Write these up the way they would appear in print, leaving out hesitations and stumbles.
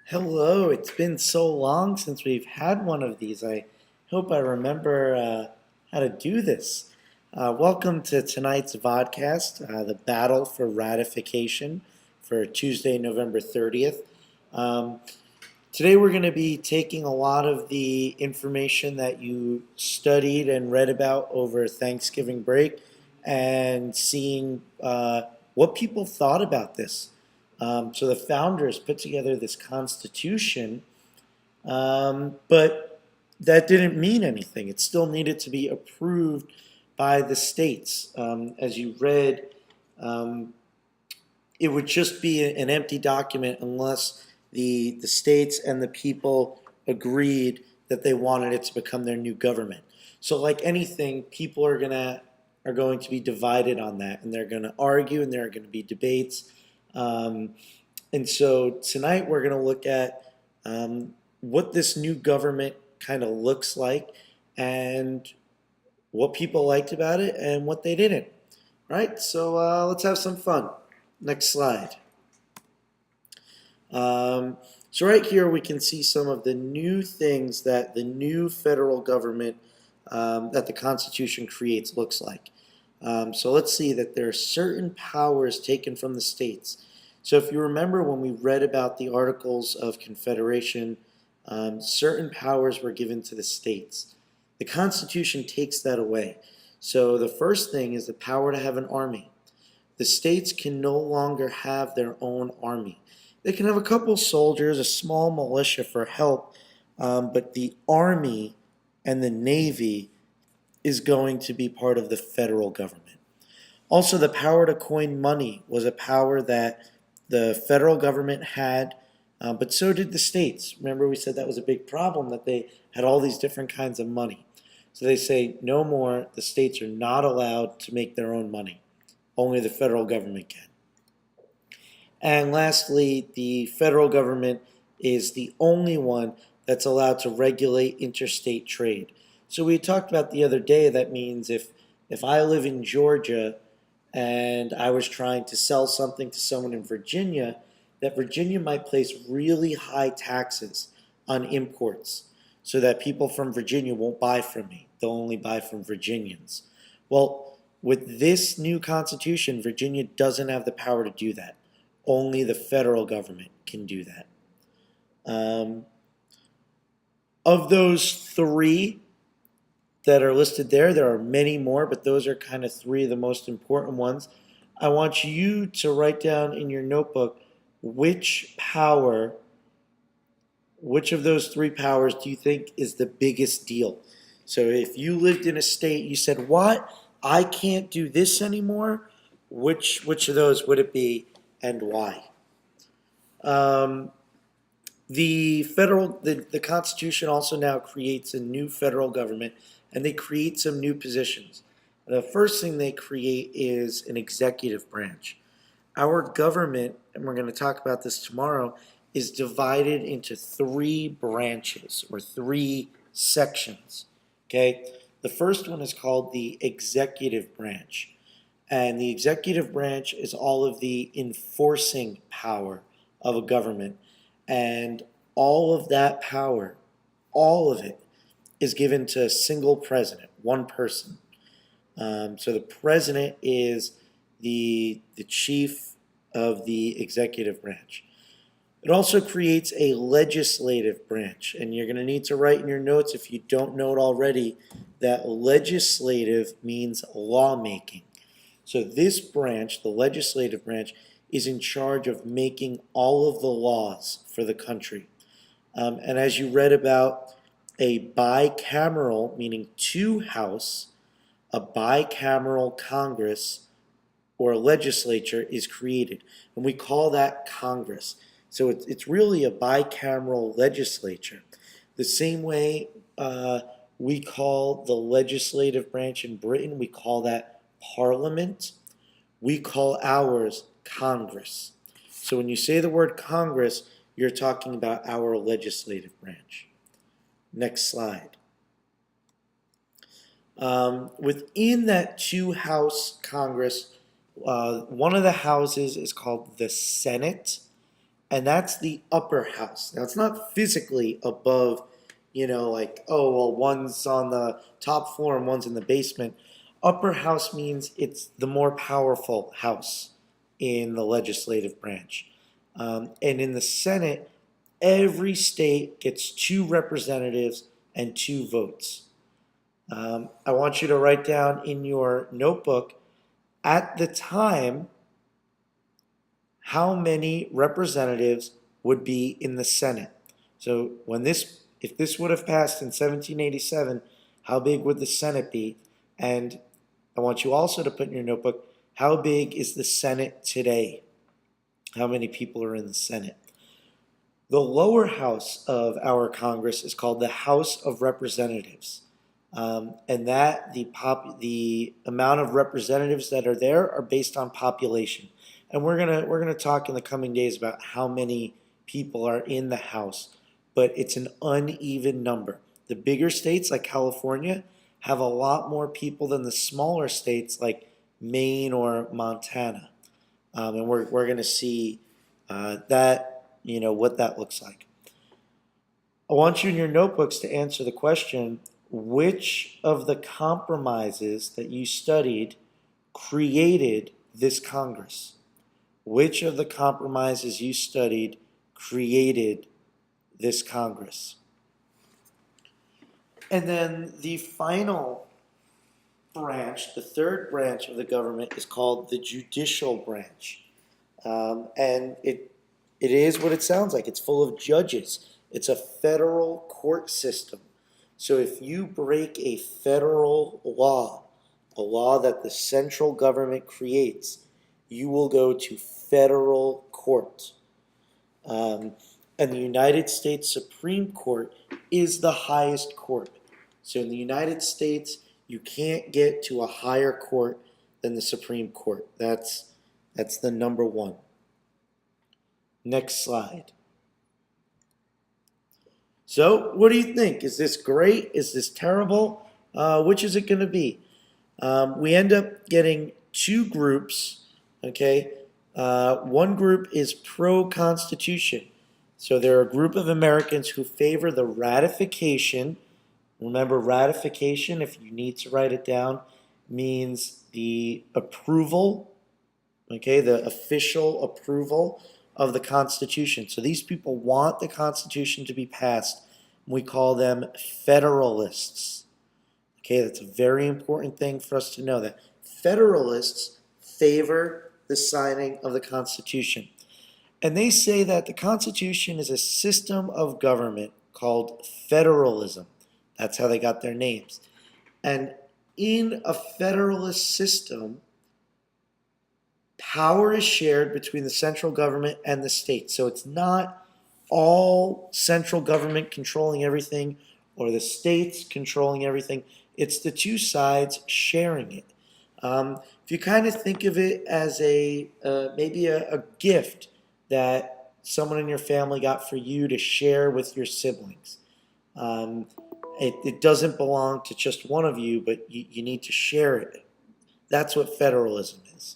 Hello, it's been so long since we've had one of these. I hope I remember how to do this. Welcome to tonight's vodcast, The Battle for Ratification for Tuesday, November 30th. Um, Today we're going to be taking a lot of the information that you studied and read about over Thanksgiving break and seeing what people thought about this. So the founders put together this constitution, but that didn't mean anything. It still needed to be approved by the states. As you read, um, it would just be an empty document unless the states and the people agreed that they wanted it to become their new government. So, like anything, people are going to be divided on that, and they're going to argue, and there are going to be debates. Um, and so tonight we're going to look at what this new government kind of looks like, and what people liked about it, and what they didn't. Right? So let's have some fun. Next slide. So right here we can see some of the new things that the new federal government that the Constitution creates looks like. So let's see that there are certain powers taken from the states. So if you remember when we read about the Articles of Confederation, certain powers were given to the states. The Constitution takes that away. So the first thing is the power to have an army. The states can no longer have their own army. They can have a couple soldiers, a small militia for help, but the army and the navy is going to be part of the federal government. Also, the power to coin money was a power that the federal government had, but so did the states. Remember, we said that was a big problem, that they had all these different kinds of money. So they say no more, the states are not allowed to make their own money. Only the federal government can. And lastly, the federal government is the only one that's allowed to regulate interstate trade. So we talked about the other day, that means if I live in Georgia and I was trying to sell something to someone in Virginia, that Virginia might place really high taxes on imports so that people from Virginia won't buy from me. They'll only buy from Virginians. Well, with this new constitution, Virginia doesn't have the power to do that. Only the federal government can do that. Um, of those three that are listed there, there are many more, but those are kind of three of the most important ones. I want you to write down in your notebook which power, which of those three powers do you think is the biggest deal? So if you lived in a state, you said, "What? I can't do this anymore." Which of those would it be, and why? Um, the Constitution also now creates a new federal government, and they create some new positions. The first thing they create is an executive branch. Our government, and we're going to talk about this tomorrow, is divided into three branches or three sections. Okay? The first one is called the executive branch. And the executive branch is all of the enforcing power of a government. And all of that power, all of it, is given to a single president, one person. So the president is the chief of the executive branch. It also creates a legislative branch, and you're going to need to write in your notes, if you don't know it already, that legislative means lawmaking. So this branch, the legislative branch, is in charge of making all of the laws for the country. And as you read about, a bicameral, meaning two house, a bicameral Congress or a legislature is created, and we call that Congress. So it's really a bicameral legislature. The same way we call the legislative branch in Britain, we call that Parliament. We call ours Congress. So when you say the word Congress, you're talking about our legislative branch. Next slide. Within that two-house Congress, one of the houses is called the Senate, and that's the upper house. Now, it's not physically above, like, oh, well, one's on the top floor and one's in the basement. Upper house means it's the more powerful house in the legislative branch. And in the Senate, every state gets 2 representatives and 2 votes. I want you to write down in your notebook at the time how many representatives would be in the Senate. So if this would have passed in 1787, how big would the Senate be? And I want you also to put in your notebook, how big is the Senate today? How many people are in the Senate? The lower house of our Congress is called the House of Representatives. And that the amount of representatives that are there are based on population. And we're gonna talk in the coming days about how many people are in the House, but it's an uneven number. The bigger states like California have a lot more people than the smaller states like Maine or Montana, and we're gonna see what that looks like. I want you in your notebooks to answer the question, which of the compromises that you studied created this Congress? Which of the compromises you studied created this Congress? And then the final branch, the third branch of the government, is called the judicial branch. And it is what it sounds like. It's full of judges. It's a federal court system. So if you break a federal law, a law that the central government creates, you will go to federal court. And the United States Supreme Court is the highest court. So in the United States, you can't get to a higher court than the Supreme Court. That's the number one. Next slide. So, what do you think? Is this great? Is this terrible? Which is it going to be? We end up getting 2 groups, okay? One group is pro-Constitution. So there are a group of Americans who favor the ratification. Remember, ratification, if you need to write it down, means the approval, okay, the official approval of the Constitution. So these people want the Constitution to be passed. We call them Federalists. Okay, that's a very important thing for us to know, that Federalists favor the signing of the Constitution. And they say that the Constitution is a system of government called federalism. That's how they got their names. And in a federalist system, power is shared between the central government and the states. So it's not all central government controlling everything or the states controlling everything. It's the 2 sides sharing it. If you kind of think of it as maybe a gift that someone in your family got for you to share with your siblings. It doesn't belong to just one of you, but you need to share it. That's what federalism is.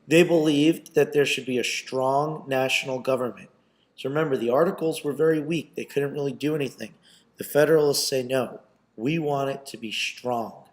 They believed that there should be a strong national government. So remember, the Articles were very weak. They couldn't really do anything. The Federalists say, no, we want it to be strong.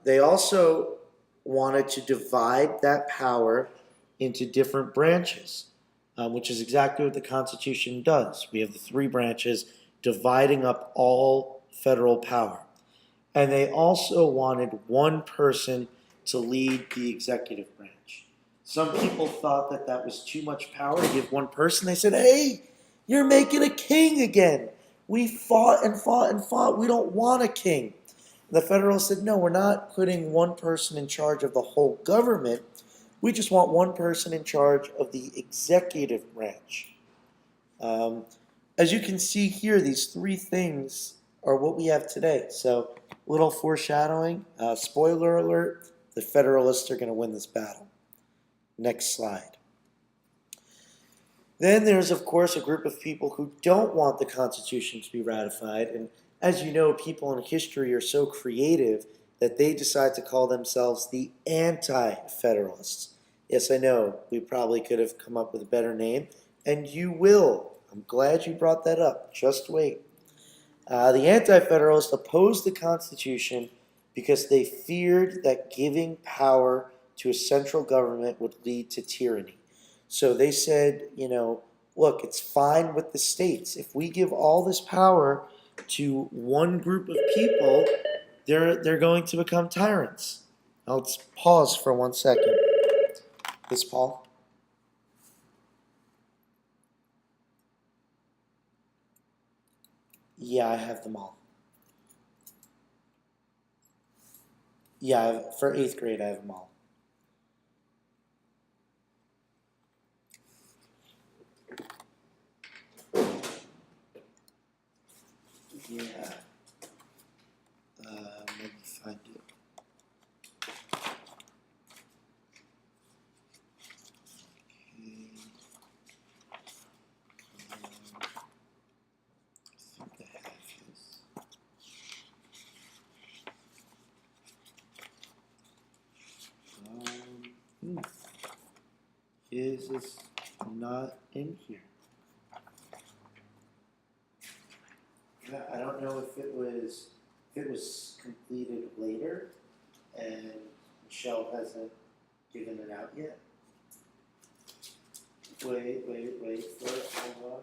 They also wanted to divide that power into different branches, which is exactly what the Constitution does. We have the 3 branches dividing up all federal power. And they also wanted one person to lead the executive branch. Some people thought that that was too much power to give one person. They said, hey, you're making a king again. We fought and fought and fought. We don't want a king. The Federalists said, no, we're not putting one person in charge of the whole government. We just want one person in charge of the executive branch. As you can see here, these 3 things are what we have today. So, little foreshadowing. Spoiler alert, the Federalists are going to win this battle. Next slide. Then there's, of course, a group of people who don't want the Constitution to be ratified. And as you know, people in history are so creative that they decide to call themselves the anti-Federalists. Yes, I know. We probably could have come up with a better name, and you will. I'm glad you brought that up. Just wait. The Anti Federalists opposed the Constitution because they feared that giving power to a central government would lead to tyranny. So they said, look, it's fine with the states. If we give all this power to one group of people, they're going to become tyrants. Now let's pause for 1 second. This Paul? Yeah, I have them all. Yeah, for 8th grade, I have them all. Yeah. Let me find it. I think I have his. Hmm. His is not in here. I don't know if it was completed later and Michelle hasn't given it out yet. Wait for it. Hold on.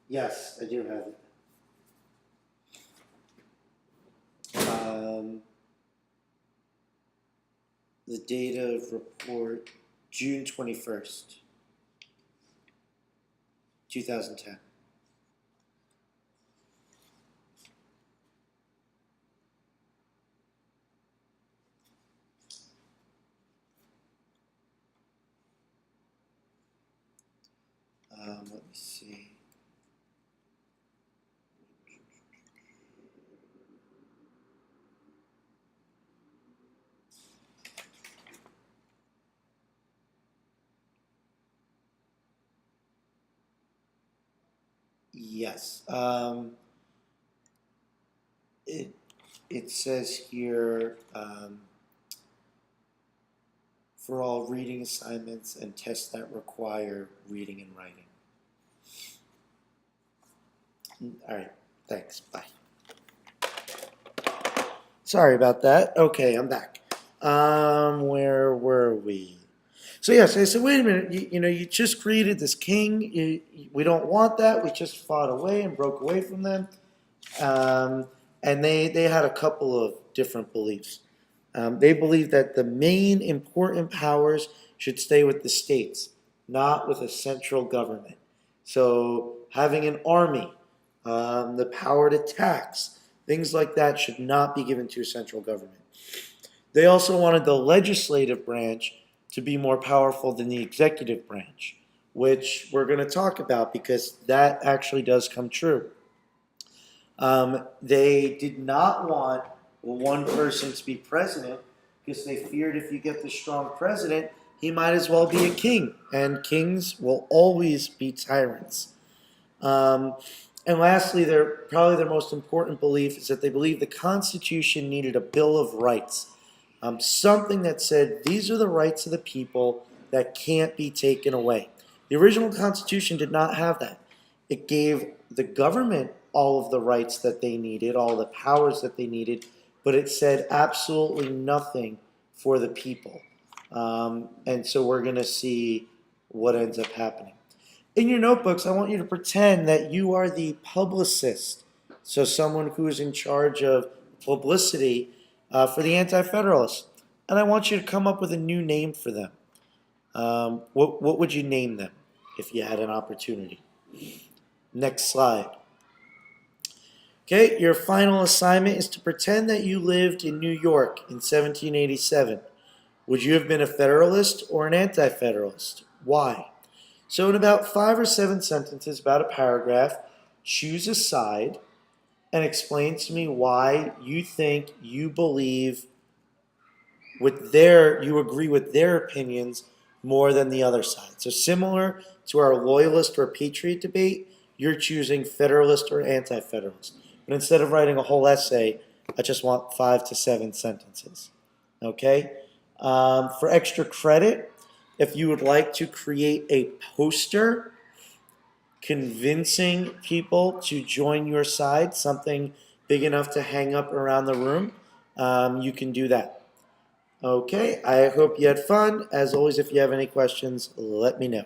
Yes, I do have it. The date of report, June 21st, 2010. Let me see. Yes. It it says here for all reading assignments and tests that require reading and writing. All right. Thanks. Bye. Sorry about that. Okay, I'm back. Where were we? So yes, I said, wait a minute. You just created this king. We don't want that. We just fought away and broke away from them. Um, and they had a couple of different beliefs. They believed that the main important powers should stay with the states, not with a central government. So having an army, the power to tax, things like that should not be given to a central government. They also wanted the legislative branch to be more powerful than the executive branch, which we're going to talk about because that actually does come true. They did not want one person to be president because they feared if you get the strong president, he might as well be a king, and kings will always be tyrants. Um, and lastly, probably their most important belief is that they believe the Constitution needed a Bill of Rights, something that said these are the rights of the people that can't be taken away. The original Constitution did not have that. It gave the government all of the rights that they needed, all the powers that they needed, but it said absolutely nothing for the people. And so we're going to see what ends up happening. In your notebooks, I want you to pretend that you are the publicist, so someone who is in charge of publicity for the Anti-Federalists. And I want you to come up with a new name for them. What would you name them if you had an opportunity? Next slide. Okay, your final assignment is to pretend that you lived in New York in 1787. Would you have been a Federalist or an Anti-Federalist? Why? So in about 5 or 7 sentences, about a paragraph, choose a side and explain to me why you think you believe you agree with their opinions more than the other side. So similar to our loyalist or patriot debate, you're choosing Federalist or Anti-Federalist. But instead of writing a whole essay, I just want 5 to 7 sentences. Okay? For extra credit, If you would like to create a poster convincing people to join your side, something big enough to hang up around the room, you can do that. Okay, I hope you had fun. As always, if you have any questions, let me know.